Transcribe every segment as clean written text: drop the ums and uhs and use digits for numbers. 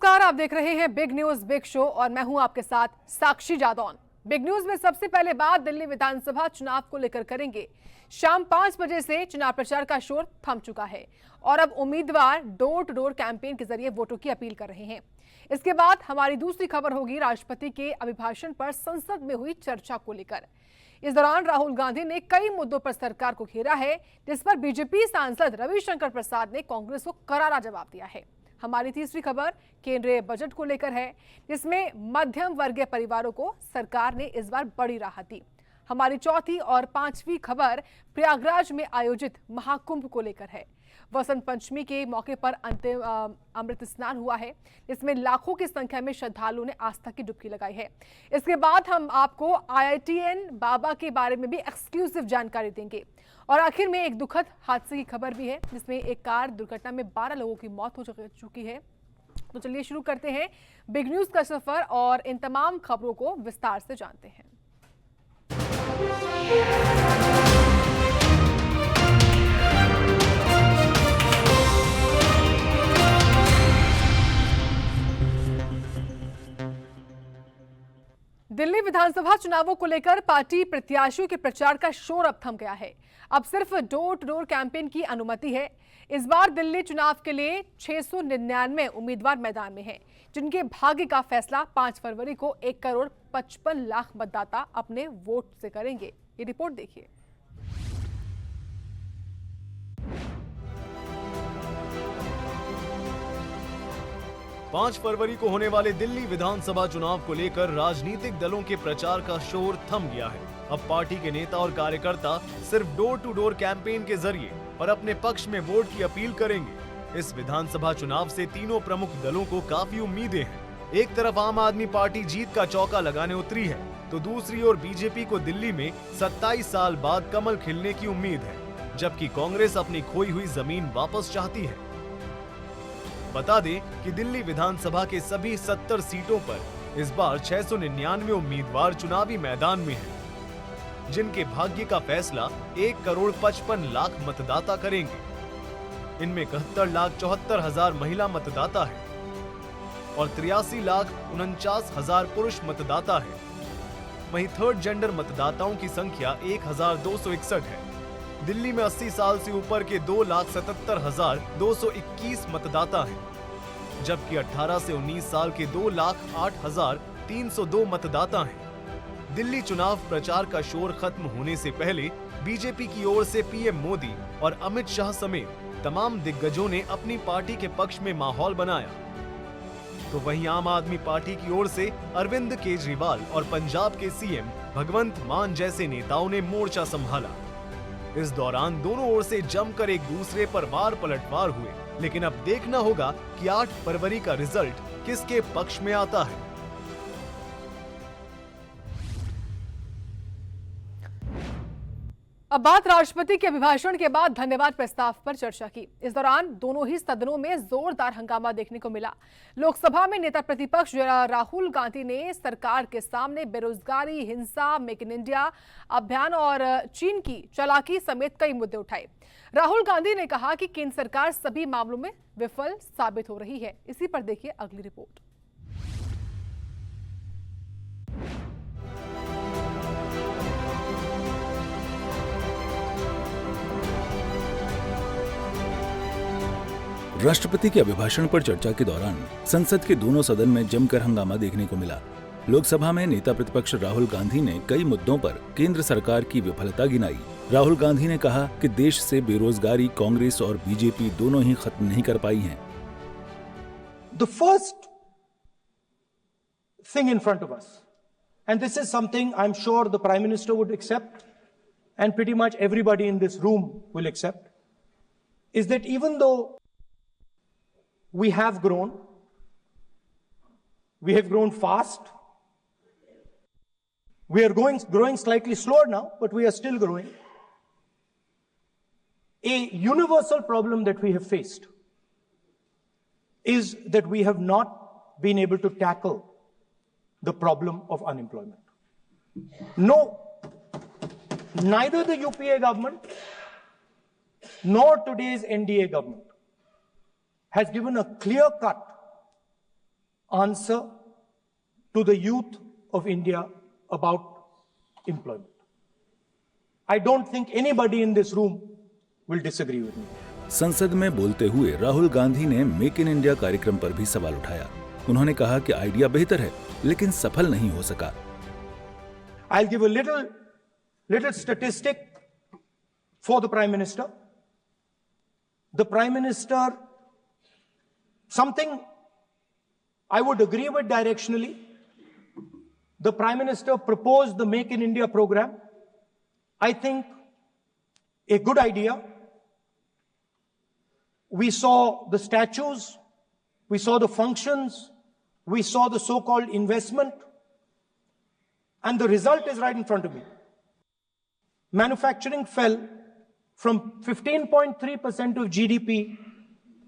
नमस्कार, आप देख रहे हैं बिग न्यूज बिग शो और मैं हूं आपके साथ साक्षी जादौन। बिग न्यूज में सबसे पहले बात दिल्ली विधानसभा चुनाव को लेकर करेंगे। शाम 5 बजे से चुनाव प्रचार का शोर थम चुका है और अब उम्मीदवार डोर टू डोर कैंपेन के जरिए वोटों की अपील कर रहे हैं। इसके बाद हमारी दूसरी खबर होगी राष्ट्रपति के अभिभाषण पर संसद में हुई चर्चा को लेकर। इस दौरान राहुल गांधी ने कई मुद्दों पर सरकार को घेरा है, जिस पर बीजेपी सांसद रविशंकर प्रसाद ने कांग्रेस को करारा जवाब दिया है। हमारी तीसरी खबर केंद्रीय बजट को लेकर है, जिसमें मध्यम वर्गीय परिवारों को सरकार ने इस बार बड़ी राहत दी। हमारी चौथी और पांचवी खबर प्रयागराज में आयोजित महाकुंभ को लेकर है। वसंत पंचमी के मौके पर अंतिम अमृत स्नान हुआ है, जिसमें लाखों की संख्या में श्रद्धालुओं ने आस्था की डुबकी लगाई है। इसके बाद हम आपको IITN बाबा के बारे में भी एक्सक्लूसिव जानकारी देंगे और आखिर में एक दुखद हादसे की खबर भी है, जिसमें एक कार दुर्घटना में 12 लोगों की मौत हो चुकी है। तो चलिए शुरू करते हैं बिग न्यूज का सफर और इन तमाम खबरों को विस्तार से जानते हैं। दिल्ली विधानसभा चुनावों को लेकर पार्टी प्रत्याशियों के प्रचार का शोर अब थम गया है। अब सिर्फ डोर टू डोर कैंपेन की अनुमति है। इस बार दिल्ली चुनाव के लिए 699 उम्मीदवार मैदान में हैं, जिनके भाग्य का फैसला 5 फरवरी को 1,55,00,000 मतदाता अपने वोट से करेंगे। ये रिपोर्ट देखिए। पांच फरवरी को होने वाले दिल्ली विधानसभा चुनाव को लेकर राजनीतिक दलों के प्रचार का शोर थम गया है। अब पार्टी के नेता और कार्यकर्ता सिर्फ डोर टू डोर कैंपेन के जरिए और अपने पक्ष में वोट की अपील करेंगे। इस विधानसभा चुनाव से तीनों प्रमुख दलों को काफी उम्मीदें हैं। एक तरफ आम आदमी पार्टी जीत का चौका लगाने उतरी है, तो दूसरी ओर बीजेपी को दिल्ली में 27 साल बाद कमल खिलने की उम्मीद है, जबकि कांग्रेस अपनी खोई हुई जमीन वापस चाहती है। बता दें कि दिल्ली विधानसभा के सभी 70 सीटों पर इस बार 699 उम्मीदवार चुनावी मैदान में हैं, जिनके भाग्य का फैसला 1,55,00,000 मतदाता करेंगे। इनमें 71,74,000 महिला मतदाता है और 83,49,000 पुरुष मतदाता है। वहीं थर्ड जेंडर मतदाताओं की संख्या 1,261 है। दिल्ली में 80 साल से ऊपर के 2,77,221 मतदाता हैं, जबकि 18 से 19 साल के 2,08,302 मतदाता हैं। दिल्ली चुनाव प्रचार का शोर खत्म होने से पहले बीजेपी की ओर से पीएम मोदी और अमित शाह समेत तमाम दिग्गजों ने अपनी पार्टी के पक्ष में माहौल बनाया, तो वहीं आम आदमी पार्टी की ओर से अरविंद केजरीवाल और पंजाब के सीएम भगवंत मान जैसे नेताओं ने मोर्चा संभाला। इस दौरान दोनों ओर से जमकर एक दूसरे पर वार पलटवार हुए, लेकिन अब देखना होगा कि 8 फरवरी का रिजल्ट किसके पक्ष में आता है। अब बात राष्ट्रपति के अभिभाषण के बाद धन्यवाद प्रस्ताव पर चर्चा की। इस दौरान दोनों ही सदनों में जोरदार हंगामा देखने को मिला। लोकसभा में नेता प्रतिपक्ष राहुल गांधी ने सरकार के सामने बेरोजगारी, हिंसा, मेक इन इंडिया अभियान और चीन की चालाकी समेत कई मुद्दे उठाए। राहुल गांधी ने कहा कि केंद्र सरकार सभी मामलों में विफल साबित हो रही है। इसी पर देखिए अगली रिपोर्ट। राष्ट्रपति के अभिभाषण पर चर्चा के दौरान संसद के दोनों सदन में जमकर हंगामा देखने को मिला। लोकसभा में नेता प्रतिपक्ष राहुल गांधी ने कई मुद्दों पर केंद्र सरकार की विफलता गिनाई। राहुल गांधी ने कहा कि देश से बेरोजगारी कांग्रेस और बीजेपी दोनों ही खत्म नहीं कर पाई हैं। The first thing in front of us, and this is something I'm sure the Prime Minister would accept, and pretty much everybody in this room will accept, is that even though we have grown fast. We are growing slightly slower now, but we are still growing. A universal problem that we have faced is that we have not been able to tackle the problem of unemployment. No, neither the UPA government nor today's NDA government has given a clear-cut answer to the youth of India about employment. I don't think anybody in this room will disagree with me. संसद में बोलते हुए राहुल गांधी ने make in India कार्यक्रम पर भी सवाल उठाया। उन्होंने कहा कि आइडिया बेहतर है, लेकिन सफल नहीं हो सका। I'll give a little statistic for the Prime Minister. The Prime Minister, something I would agree with directionally. The Prime Minister proposed the Make in India program. I think a good idea. We saw the statues, we saw the functions, we saw the so-called investment, and the result is right in front of me. Manufacturing fell from 15.3% of GDP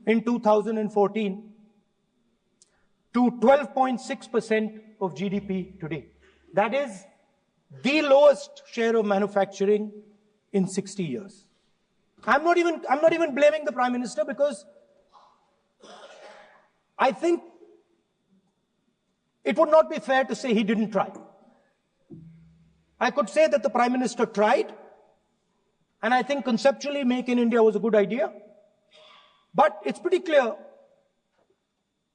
in 2014 to 12.6% of GDP today. That is the lowest share of manufacturing in 60 years. I'm not even blaming the Prime Minister, because I think it would not be fair to say he didn't try. I could say that the Prime Minister tried, and I think conceptually Make in India was a good idea, but it's pretty clear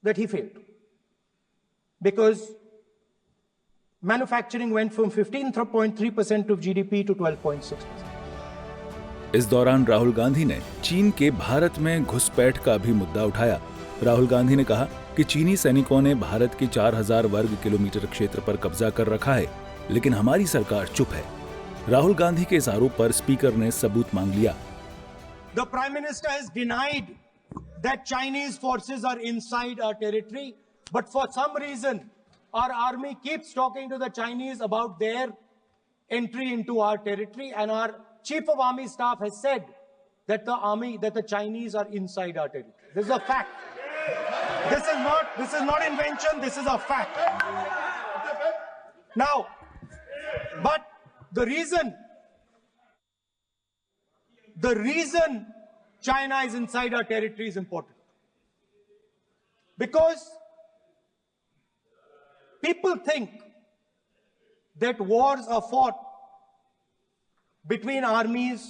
that he failed, because manufacturing went from 15.3% of GDP to 12.6%. इस दौरान राहुल गांधी ने चीन के भारत में घुसपैठ का भी मुद्दा उठाया। राहुल गांधी ने कहा कि चीनी सैनिकों ने भारत के 4000 वर्ग किलोमीटर क्षेत्र पर कब्जा कर रखा है, लेकिन हमारी सरकार चुप है। राहुल गांधी के इस आरोप पर स्पीकर ने सबूत मांग लिया। The Prime Minister has denied that Chinese forces are inside our territory, but for some reason our army keeps talking to the Chinese about their entry into our territory, and our Chief of Army Staff has said that the Chinese are inside our territory. This is a fact. This is not invention, this is a fact. Now, but the reason China is inside our territory is important. Because people think that wars are fought between armies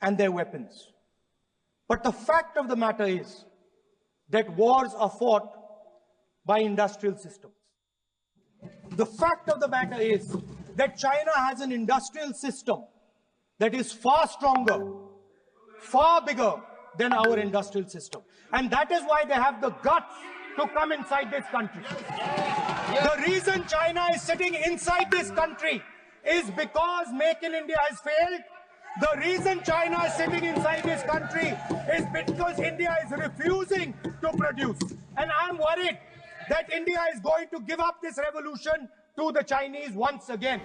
and their weapons. But the fact of the matter is that wars are fought by industrial systems. The fact of the matter is that China has an industrial system that is far stronger, far bigger than our industrial system. And that is why they have the guts to come inside this country. The reason China is sitting inside this country is because Make in India has failed. The reason China is sitting inside this country is because India is refusing to produce. And I'm worried that India is going to give up this revolution to the Chinese once again.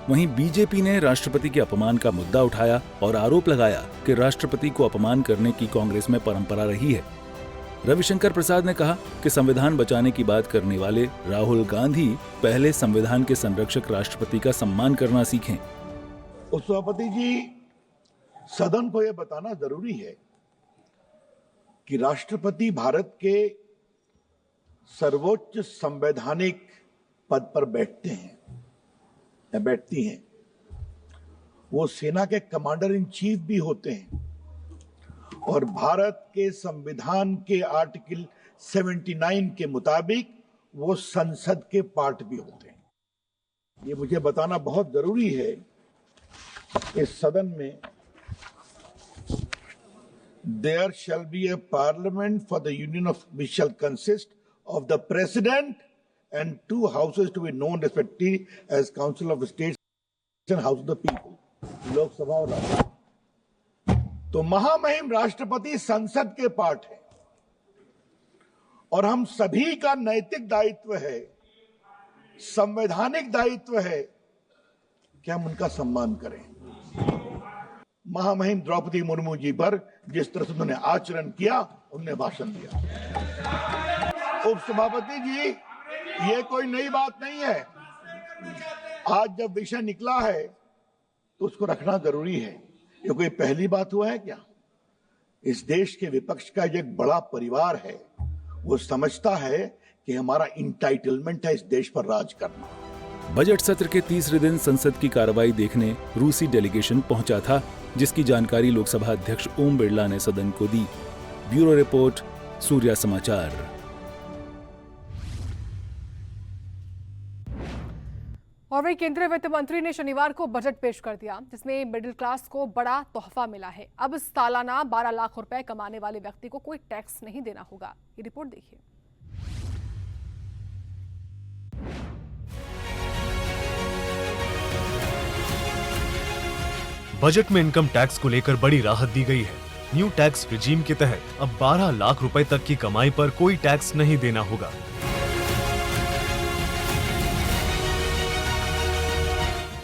वहीं BJP ने राष्ट्रपति के अपमान का मुद्दा उठाया और आरोप लगाया कि राष्ट्रपति को अपमान करने की कांग्रेस में परंपरा रही है। रविशंकर प्रसाद ने कहा कि संविधान बचाने की बात करने वाले राहुल गांधी पहले संविधान के संरक्षक राष्ट्रपति का सम्मान करना सीखें। उपसभापति जी, सदन को यह बताना जरूरी है कि राष्ट्रपति भारत के सर्वोच्च संवैधानिक पद पर बैठते हैं या बैठती हैं। वो सेना के कमांडर इन चीफ भी होते हैं और भारत के संविधान के आर्टिकल 79 के मुताबिक वो संसद के पार्ट भी होते हैं। ये मुझे बताना बहुत जरूरी है इस सदन में। There shall be a parliament for the union of which shall consist of the president and two houses to be known respectively as Council of the States and House of the People, लोक सभा और राज्यसभा। तो महामहिम राष्ट्रपति संसद के part है और हम सभी का नैतिक दायित्व है, संवैधानिक दायित्व है कि हम उनका सम्मान करें। महामहिम द्रौपदी मुर्मू जी पर जिस तरह से उन्होंने आचरण किया, उन्होंने भाषण दिया। उपसभापति जी, ये कोई नई बात नहीं है। आज जब विषय निकला है तो उसको रखना जरूरी है। ये कोई पहली बात हुआ है क्या? इस देश के विपक्ष का एक बड़ा परिवार है, वो समझता है कि हमारा इंटाइटलमेंट है इस देश पर राज करना। बजट सत्र के तीसरे दिन संसद की कार्रवाई देखने रूसी डेलीगेशन पहुंचा था, जिसकी जानकारी लोकसभा अध्यक्ष ओम बिरला ने सदन को दी। ब्यूरो रिपोर्ट, सूर्या समाचार। और वही केंद्रीय वित्त मंत्री ने शनिवार को बजट पेश कर दिया, जिसमें मिडिल क्लास को बड़ा तोहफा मिला है। अब सालाना 12 लाख रुपए कमाने वाले व्यक्ति को कोई टैक्स नहीं देना होगा। ये रिपोर्ट देखिए। बजट में इनकम टैक्स को लेकर बड़ी राहत दी गई है। न्यू टैक्स रिजीम के तहत अब 12 लाख रुपए तक की कमाई पर कोई टैक्स नहीं देना होगा।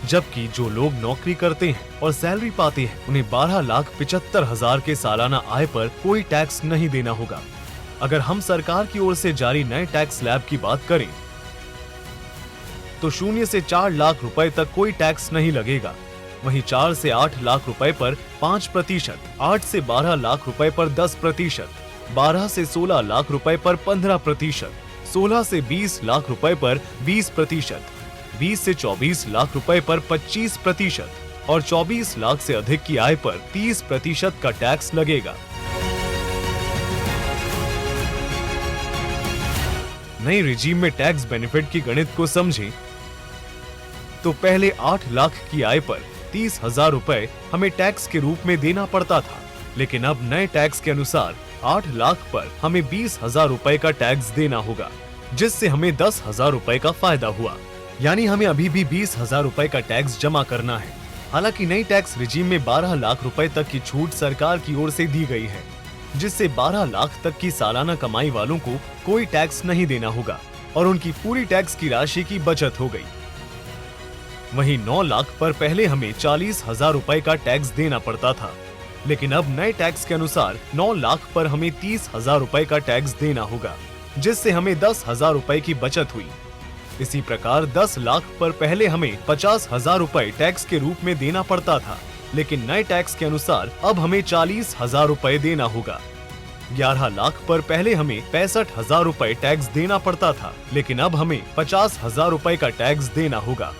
जबकि जो लोग नौकरी करते हैं और सैलरी पाते हैं, उन्हें 12,75,000 के सालाना आय पर कोई टैक्स नहीं देना होगा। अगर हम सरकार की ओर से जारी नए टैक्स स्लैब की बात करें तो 0 से 4 लाख रुपए तक कोई टैक्स नहीं लगेगा। वहीं 4 से 8 लाख रुपए पर 5%, 8 से 12 लाख रुपए पर 10%, 12 से 16 लाख रुपए पर 15%, 16 से 20 लाख रुपए पर 20%, 20 से 24 लाख रुपए पर 25% और 24 लाख से अधिक की आय पर 30% का टैक्स लगेगा। नई रिजीम में टैक्स बेनिफिट की गणित को समझें तो पहले 8 लाख की आय पर 30,000 रुपए हमें टैक्स के रूप में देना पड़ता था, लेकिन अब नए टैक्स के अनुसार 8 लाख पर हमें 20,000 रुपए का टैक्स देना होगा, जिससे हमें 10,000 रुपए का फायदा हुआ। यानी हमें अभी भी 20,000 रुपए का टैक्स जमा करना है। हालांकि नई टैक्स रिजीम में 12 लाख रुपए तक की छूट सरकार की ओर से दी गई है, जिससे 12 लाख तक की सालाना कमाई वालों को कोई टैक्स नहीं देना होगा और उनकी पूरी टैक्स की राशि की बचत हो गई। वहीं 9 लाख पर पहले हमें 40,000 रुपए का टैक्स देना पड़ता था, लेकिन अब नए टैक्स के अनुसार 9 लाख पर हमें 30,000 रुपए का टैक्स देना होगा, जिससे हमें 10,000 रुपए की बचत हुई। इसी प्रकार 10 लाख पर पहले हमें 50,000 रुपए टैक्स के रूप में देना पड़ता था, लेकिन नए टैक्स के अनुसार अब हमें 40,000 रुपए देना होगा। 11 लाख पर पहले हमें 65,000 रुपए टैक्स देना पड़ता था, लेकिन अब हमें 50,000 रुपए का टैक्स देना होगा।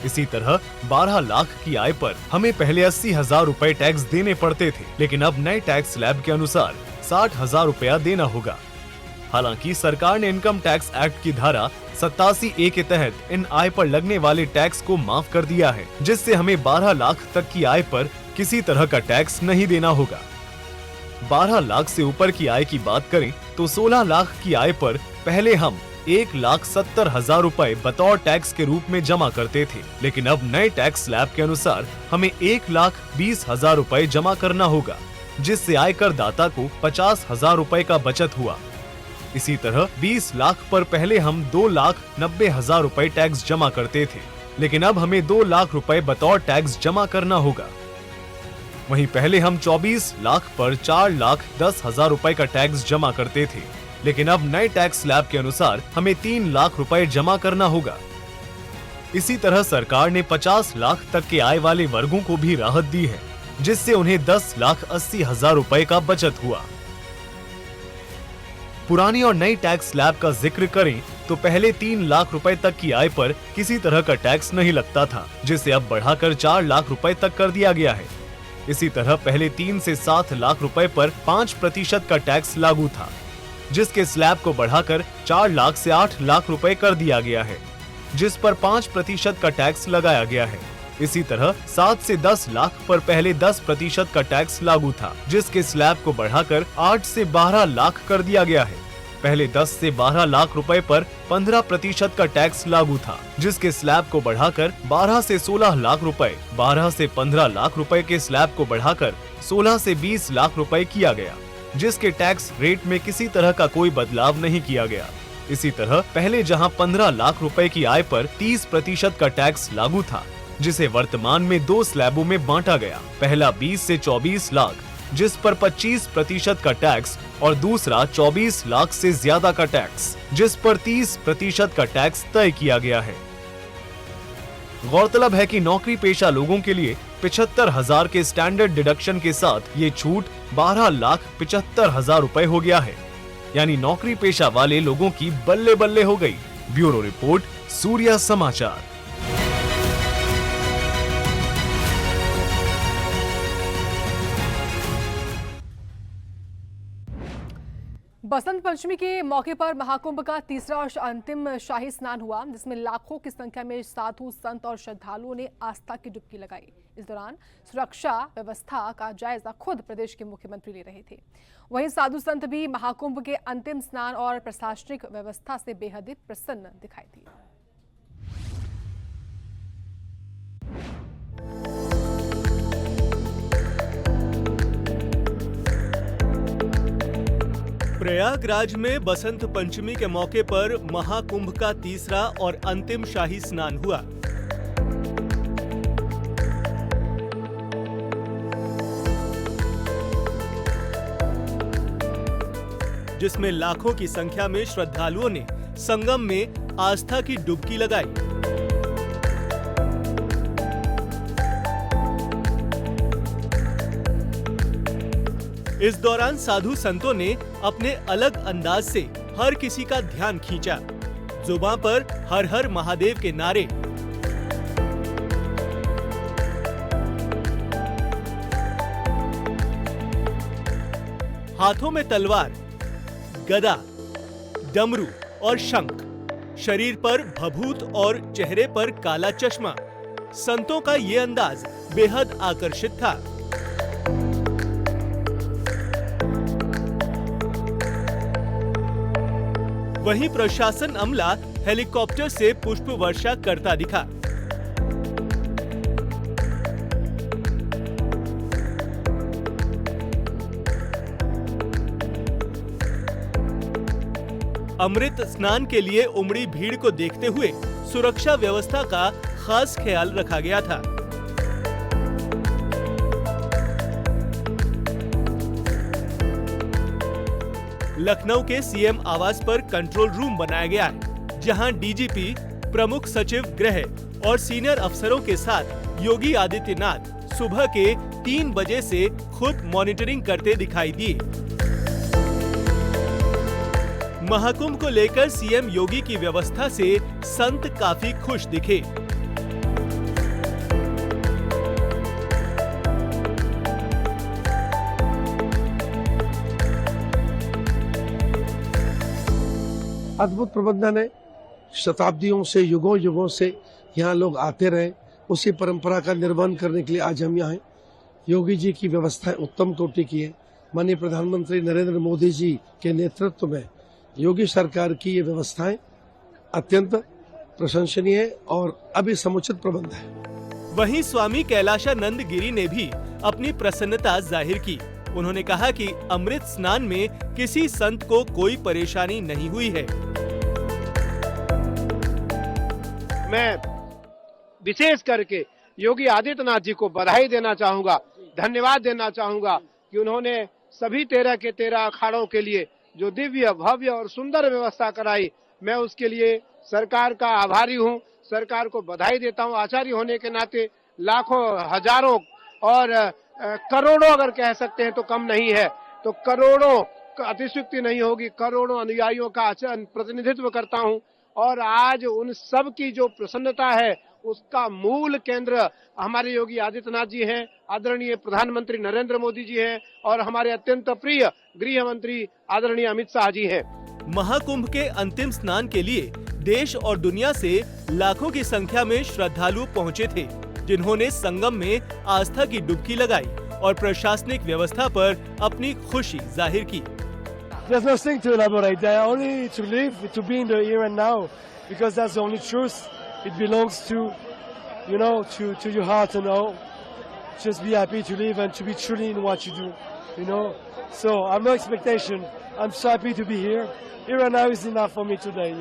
इसी तरह 12 लाख की आय पर हमें पहले 80,000 रुपए टैक्स देने पड़ते थे, लेकिन अब नए टैक्स स्लैब के अनुसार 60,000 रुपया देना होगा। हालांकि सरकार ने इनकम टैक्स एक्ट की धारा 87A के तहत इन आय पर लगने वाले टैक्स को माफ कर दिया है, जिससे हमें 12 लाख तक की आय पर किसी तरह का टैक्स नहीं देना होगा। 12 लाख से ऊपर की आय की बात करें तो 16 लाख की आय पर पहले हम 1,70,000 रुपए बतौर टैक्स के रूप में जमा करते थे, लेकिन अब नए टैक्स स्लैब के अनुसार हमें 1,20,000 रुपए जमा करना होगा, जिससे आयकर दाता को 50,000 रुपए का बचत हुआ। इसी तरह 20 लाख पर पहले हम 2,90,000 रुपए टैक्स जमा करते थे, लेकिन अब हमें 2 लाख रुपए बतौर टैक्स जमा करना होगा। वहीं पहले हम 24 लाख पर 4,10,000 रुपए का टैक्स जमा करते थे, लेकिन अब नए टैक्स स्लैब के अनुसार हमें 3 लाख रुपए जमा करना होगा। इसी तरह सरकार ने 50 लाख तक के आय वाले वर्गों को भी राहत दी है, जिससे उन्हें 10,80,000 रुपए का बचत हुआ। पुरानी और नई टैक्स स्लैब का जिक्र करें तो पहले 3 लाख रुपए तक की आय पर किसी तरह का टैक्स नहीं लगता था, जिसे अब बढ़ाकर 4 लाख रुपए तक कर दिया गया है। इसी तरह पहले 3 से 7 लाख रुपए पर 5% का टैक्स लागू था, जिसके स्लैब को बढ़ाकर 4 लाख से 8 लाख रुपए कर दिया गया है, जिस पर 5% का टैक्स लगाया गया है। इसी तरह 7 से 10 लाख पर पहले 10% का टैक्स लागू था, जिसके स्लैब को बढ़ाकर 8 से 12 लाख कर दिया गया है। पहले 10 से 12 लाख रुपए पर 15% का टैक्स लागू था, जिसके स्लैब को बढ़ाकर 12 से 16 लाख रुपए, 12 से 15 लाख रुपए के स्लैब को बढ़ाकर 16 से 20 लाख रुपए किया गया, जिसके टैक्स रेट में किसी तरह का कोई बदलाव नहीं किया गया। इसी तरह पहले जहां 15 लाख रुपए की आय पर 30% का टैक्स लागू था, जिसे वर्तमान में 2 स्लैबों में बांटा गया। पहला 20 से 24 लाख, जिस पर 25% का टैक्स, और दूसरा 24 लाख से ज्यादा का टैक्स, जिस पर 30% का टैक्स तय किया गया है। गौरतलब है कि नौकरी पेशा लोगों के लिए 75,000 के स्टैंडर्ड डिडक्शन के साथ ये छूट 12,75,000 रुपए हो गया है। यानी नौकरी पेशा वाले लोगों की बल्ले बल्ले हो गई। ब्यूरो रिपोर्ट, सूर्या समाचार। बसंत पंचमी के मौके पर महाकुंभ का तीसरा और अंतिम शाही स्नान हुआ, जिसमें लाखों की संख्या में साधु संत और श्रद्धालुओं ने आस्था की डुबकी लगाई। इस दौरान सुरक्षा व्यवस्था का जायजा खुद प्रदेश के मुख्यमंत्री ले रहे थे। वहीं साधु संत भी महाकुंभ के अंतिम स्नान और प्रशासनिक व्यवस्था से बेहद प्रसन्न दिखाई दिए। प्रयागराज में बसंत पंचमी के मौके पर महाकुंभ का तीसरा और अंतिम शाही स्नान हुआ। जिसमें लाखों की संख्या में श्रद्धालुओं ने संगम में आस्था की डुबकी लगाई। इस दौरान साधु संतों ने अपने अलग अंदाज से हर किसी का ध्यान खींचा। जुबां पर हर हर महादेव के नारे, हाथों में तलवार, गदा, डमरू और शंख, शरीर पर भभूत और चेहरे पर काला चश्मा। संतों का ये अंदाज बेहद आकर्षित था। वहीं प्रशासन अमला हेलीकॉप्टर से पुष्प वर्षा करता दिखा। अमृत स्नान के लिए उमड़ी भीड़ को देखते हुए सुरक्षा व्यवस्था का खास ख्याल रखा गया था। लखनऊ के सीएम आवास पर कंट्रोल रूम बनाया गया है, जहां डीजीपी, प्रमुख सचिव गृह और सीनियर अफसरों के साथ योगी आदित्यनाथ सुबह के 3 बजे से खुद मॉनिटरिंग करते दिखाई दिए। महाकुंभ को लेकर सीएम योगी की व्यवस्था से संत काफी खुश दिखे। अद्भुत प्रबंधन है। शताब्दियों से, युगों युगों से यहाँ लोग आते रहे, उसी परंपरा का निर्वहन करने के लिए आज हम यहाँ हैं। योगी जी की व्यवस्थाएं उत्तम कोटि की है। माननीय प्रधानमंत्री नरेंद्र मोदी जी के नेतृत्व में योगी सरकार की ये व्यवस्थाएं अत्यंत प्रशंसनीय है और अभी समुचित प्रबंध है। वहीं स्वामी कैलाशानंद गिरी ने भी अपनी प्रसन्नता जाहिर की। उन्होंने कहा कि अमृत स्नान में किसी संत को कोई परेशानी नहीं हुई है। मैं विशेष करके योगी आदित्यनाथ जी को बधाई देना चाहूंगा, धन्यवाद देना चाहूंगा कि उन्होंने सभी 13 के 13 अखाड़ों के लिए जो दिव्य, भव्य और सुंदर व्यवस्था कराई, मैं उसके लिए सरकार का आभारी हूं। सरकार को बधाई देता हूं। आचार्य होने के नाते लाखों, हजारों और करोड़ों अगर कह सकते हैं तो कम नहीं है, तो करोड़ों, अतिशयोक्ति नहीं होगी, करोड़ों अनुयायियों का प्रतिनिधित्व करता हूं। और आज उन सब की जो प्रसन्नता है उसका मूल केंद्र हमारे योगी आदित्यनाथ जी हैं, आदरणीय प्रधानमंत्री नरेंद्र मोदी जी हैं और हमारे अत्यंत प्रिय गृह मंत्री आदरणीय अमित शाह जी हैं। महाकुंभ के अंतिम स्नान के लिए देश और दुनिया से लाखों की संख्या में श्रद्धालु पहुंचे थे, जिन्होंने संगम में आस्था की डुबकी लगाई और प्रशासनिक व्यवस्था पर अपनी खुशी जाहिर की। There's nothing to elaborate. There are only to live, to be in the here and now, because that's the only truth. It belongs to, to your heart, Just be happy to live and to be truly in what you do, So I have no expectation. I'm so happy to be here. Here and now is enough for me today,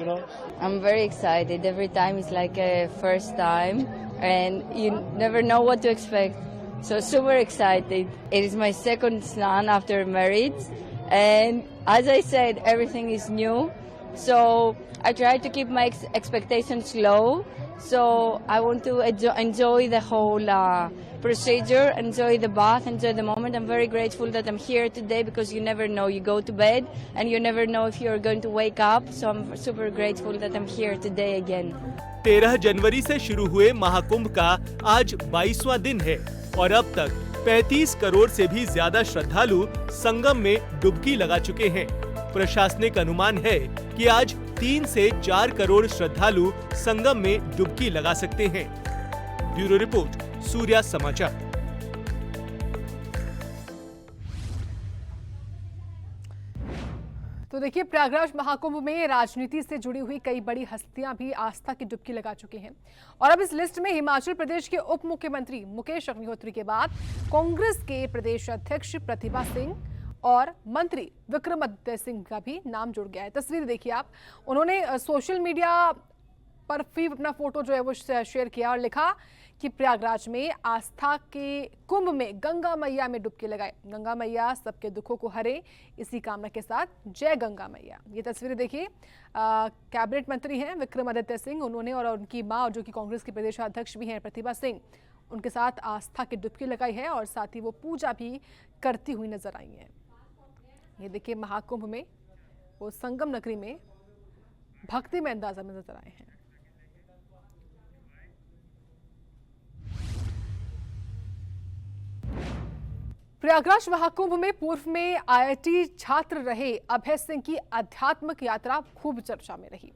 I'm very excited. Every time is like a first time, and you never know what to expect. So super excited. It is my second snan after marriage. And as I said, everything is new. So I try to keep my expectations low. So I want to enjoy the whole procedure, enjoy the bath, enjoy the moment. I'm very grateful that I'm here today because you never know. You go to bed and you never know if you're going to wake up. So I'm super grateful that I'm here today again. 13 जनवरी से शुरू हुए महाकुंभ का आज 22वां दिन है और अब तक 35 करोड़ से भी ज्यादा श्रद्धालु संगम में डुबकी लगा चुके हैं। प्रशासनिक अनुमान है कि आज 3 से 4 करोड़ श्रद्धालु संगम में डुबकी लगा सकते हैं। ब्यूरो रिपोर्ट, सूर्या समाचार। तो देखिए, प्रयागराज महाकुंभ में राजनीति से जुड़ी हुई कई बड़ी हस्तियां भी आस्था की डुबकी लगा चुकी हैं और अब इस लिस्ट में हिमाचल प्रदेश के उप मुख्यमंत्री मुकेश अग्निहोत्री के बाद कांग्रेस के प्रदेश अध्यक्ष प्रतिभा सिंह और मंत्री विक्रमादित्य सिंह का भी नाम जुड़ गया है। तस्वीर देखिए आप, उन्होंने सोशल मीडिया पर भी अपना फोटो जो है वो शेयर किया और लिखा कि प्रयागराज में आस्था के कुंभ में गंगा मैया में डुबकी लगाए, गंगा मैया सबके दुखों को हरे, इसी कामना के साथ जय गंगा मैया। ये तस्वीरें देखिए, कैबिनेट मंत्री हैं विक्रमादित्य सिंह, उन्होंने और उनकी मां जो कि कांग्रेस के प्रदेश अध्यक्ष भी हैं प्रतिभा सिंह, उनके साथ आस्था की डुबकी लगाई है और साथ ही वो पूजा भी करती हुई नजर आई हैं। ये देखिए, महाकुंभ में वो संगम नगरी में भक्ति में अंदाजा में नजर आए हैं। प्रयागराज महाकुंभ में पूर्व में आईआईटी छात्र रहे अभय सिंह की आध्यात्मिक यात्रा खूब चर्चा में रही।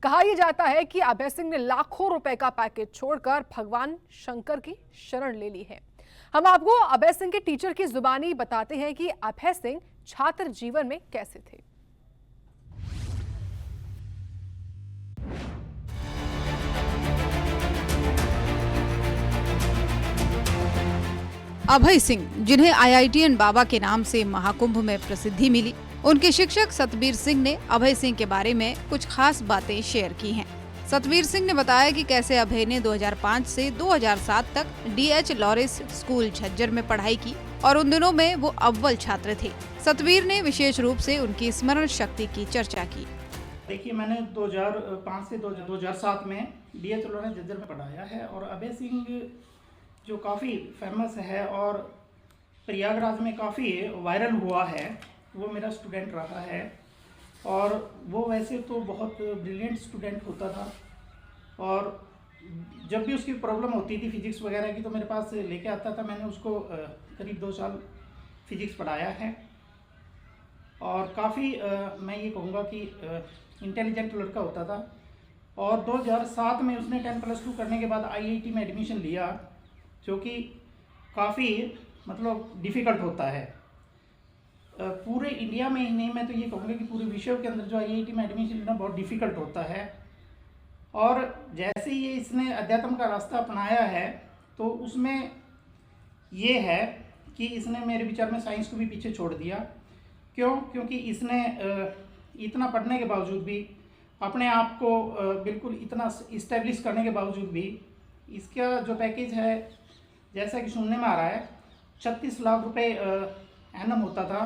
कहा यह जाता है कि अभय सिंह ने लाखों रुपए का पैकेज छोड़कर भगवान शंकर की शरण ले ली है। हम आपको अभय सिंह के टीचर की जुबानी बताते हैं कि अभय सिंह छात्र जीवन में कैसे थे। अभय सिंह, जिन्हें आईआईटीएन बाबा के नाम से महाकुंभ में प्रसिद्धि मिली, उनके शिक्षक सतबीर सिंह ने अभय सिंह के बारे में कुछ खास बातें शेयर की हैं। सतबीर सिंह ने बताया कि कैसे अभय ने 2005 से 2007 तक डीएच लॉरेंस स्कूल झज्जर में पढ़ाई की और उन दिनों में वो अव्वल छात्र थे। सतबीर ने विशेष रूप से उनकी स्मरण शक्ति की चर्चा की। देखिए, मैंने 2005 से 2007 में डीएच लॉरेंस झज्जर में पढ़ाया है और अभय सिंह जो काफ़ी फेमस है और प्रयागराज में काफ़ी वायरल हुआ है, वो मेरा स्टूडेंट रहा है और वो वैसे तो बहुत ब्रिलियंट स्टूडेंट होता था और जब भी उसकी प्रॉब्लम होती थी फिजिक्स वगैरह की तो मेरे पास लेके आता था। मैंने उसको करीब 2 साल फिजिक्स पढ़ाया है और काफ़ी मैं ये कहूँगा कि इंटेलिजेंट लड़का होता था और 2007 में उसने 10+2 करने के बाद आईआईटी में एडमिशन लिया, जो कि काफ़ी मतलब डिफ़िकल्ट होता है। पूरे इंडिया में ही नहीं, मैं तो ये कहूँगा कि पूरे विश्व के अंदर जो आईआईटी में एडमिशन लेना बहुत डिफ़िकल्ट होता है। और जैसे ही इसने अध्यात्म का रास्ता अपनाया है तो उसमें ये है कि इसने मेरे विचार में साइंस को भी पीछे छोड़ दिया। क्यों? क्योंकि इसने इतना पढ़ने के बावजूद भी, अपने आप को बिल्कुल इतना इस्टेब्लिश करने के बावजूद भी, इसका जो पैकेज है जैसा कि सुनने में आ रहा है 36 लाख रुपए एनम होता था,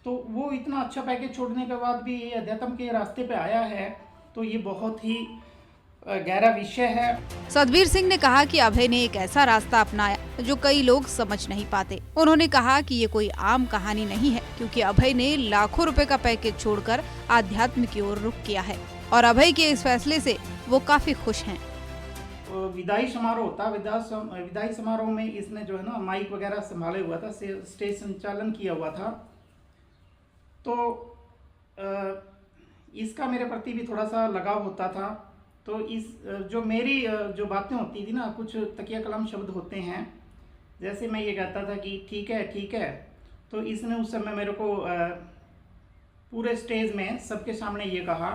तो वो इतना अच्छा पैकेज छोड़ने के बाद भी ये अध्यात्म के रास्ते पे आया है, तो ये बहुत ही गहरा विषय है। सतबीर सिंह ने कहा कि अभय ने एक ऐसा रास्ता अपनाया जो कई लोग समझ नहीं पाते। उन्होंने कहा कि ये कोई आम कहानी नहीं है, क्योंकि अभय ने लाखों रुपए का पैकेज छोड़कर आध्यात्म की ओर रुख किया है और अभय के इस फैसले से वो काफी खुश हैं। विदाई समारोह होता, विदाई समारोह में इसने जो है ना माइक वगैरह संभाले हुआ था, स्टेज संचालन किया हुआ था, तो इसका मेरे प्रति भी थोड़ा सा लगाव होता था। तो इस जो मेरी जो बातें होती थी ना, कुछ तकिया कलाम शब्द होते हैं, जैसे मैं ये कहता था कि ठीक है, तो इसने उस समय मेरे को पूरे स्टेज में सबके सामने ये कहा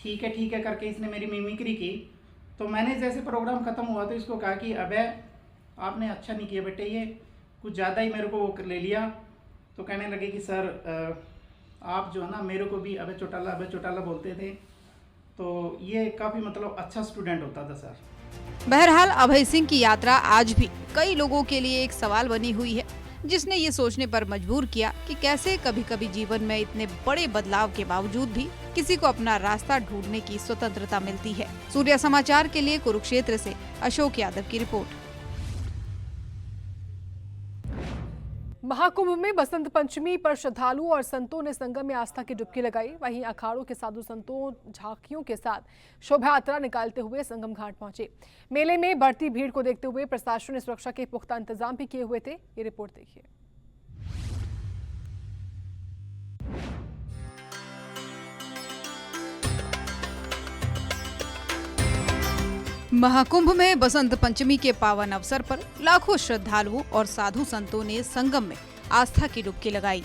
ठीक है करके इसने मेरी मिमिक्री की। तो मैंने जैसे प्रोग्राम ख़त्म हुआ तो इसको कहा कि अबे आपने अच्छा नहीं किया बेटे, ये कुछ ज़्यादा ही मेरे को वो ले लिया। तो कहने लगे कि सर आप जो है ना मेरे को भी अबे चौटाला बोलते थे, तो ये काफ़ी मतलब अच्छा स्टूडेंट होता था सर। बहरहाल अभय सिंह की यात्रा आज भी कई लोगों के लिए एक सवाल बनी हुई है, जिसने ये सोचने पर मजबूर किया कि कैसे कभी-कभी जीवन में इतने बड़े बदलाव के बावजूद भी किसी को अपना रास्ता ढूंढने की स्वतंत्रता मिलती है। सूर्य समाचार के लिए कुरुक्षेत्र से अशोक यादव की रिपोर्ट। महाकुंभ में बसंत पंचमी पर श्रद्धालुओं और संतों ने संगम में आस्था की डुबकी लगाई। वहीं अखाड़ों के साधु संतों झांकियों के साथ शोभा यात्रा निकालते हुए संगम घाट पहुंचे। मेले में बढ़ती भीड़ को देखते हुए प्रशासन ने सुरक्षा के पुख्ता इंतजाम भी किए हुए थे। ये रिपोर्ट देखिए। महाकुंभ में बसंत पंचमी के पावन अवसर पर लाखों श्रद्धालुओं और साधु संतों ने संगम में आस्था की डुबकी लगाई।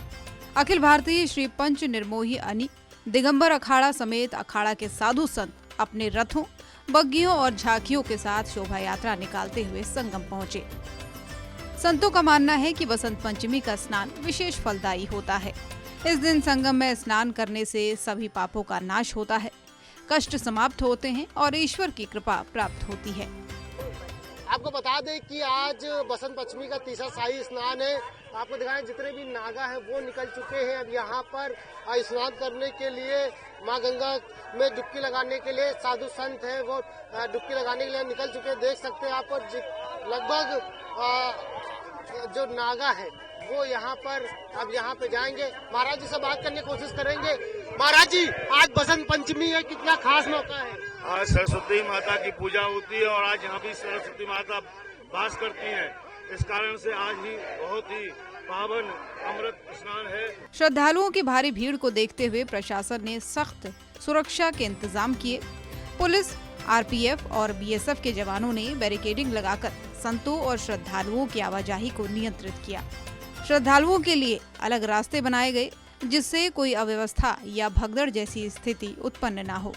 अखिल भारतीय श्री पंच निर्मोही अनी दिगंबर अखाड़ा समेत अखाड़ा के साधु संत अपने रथों, बग्गियों और झांकियों के साथ शोभा यात्रा निकालते हुए संगम पहुंचे। संतों का मानना है कि बसंत पंचमी का स्नान विशेष फलदायी होता है। इस दिन संगम में स्नान करने से सभी पापों का नाश होता है, कष्ट समाप्त होते हैं और ईश्वर की कृपा प्राप्त होती है। आपको बता दें कि आज बसंत पंचमी का तीसरा शाही स्नान है। आपको दिखाएं जितने भी नागा हैं वो निकल चुके हैं। अब यहाँ पर स्नान करने के लिए माँ गंगा में डुबकी लगाने के लिए साधु संत हैं वो डुबकी लगाने के लिए निकल चुके हैं। देख सकते हैं आपको लगभग जो नागा है वो यहाँ पर अब यहाँ पे जाएंगे। महाराज जी से बात करने की कोशिश करेंगे। महाराज जी, आज बसंत पंचमी है, कितना खास मौका है? आज सरस्वती माता की पूजा होती है और आज यहाँ भी सरस्वती माता वास करती हैं। इस कारण से आज ही बहुत ही पावन अमृत स्नान है। श्रद्धालुओं की भारी भीड़ को देखते हुए प्रशासन ने सख्त सुरक्षा के इंतजाम किए। पुलिस, आरपीएफ और बीएसएफ के जवानों ने बैरिकेडिंग लगाकर संतों और श्रद्धालुओं की आवाजाही को नियंत्रित किया। श्रद्धालुओं के लिए अलग रास्ते बनाए गए जिससे कोई अव्यवस्था या भगदड़ जैसी स्थिति उत्पन्न न हो।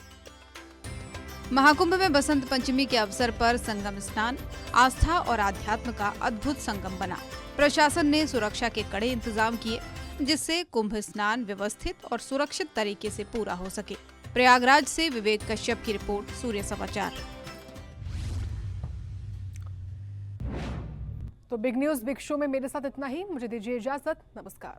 महाकुंभ में बसंत पंचमी के अवसर पर संगम स्नान आस्था और आध्यात्म का अद्भुत संगम बना। प्रशासन ने सुरक्षा के कड़े इंतजाम किए जिससे कुंभ स्नान व्यवस्थित और सुरक्षित तरीके से पूरा हो सके। प्रयागराज से विवेक कश्यप की रिपोर्ट, सूर्य समाचार। तो बिग न्यूज बिग शो में मेरे साथ इतना ही। मुझे दीजिए इजाजत। नमस्कार।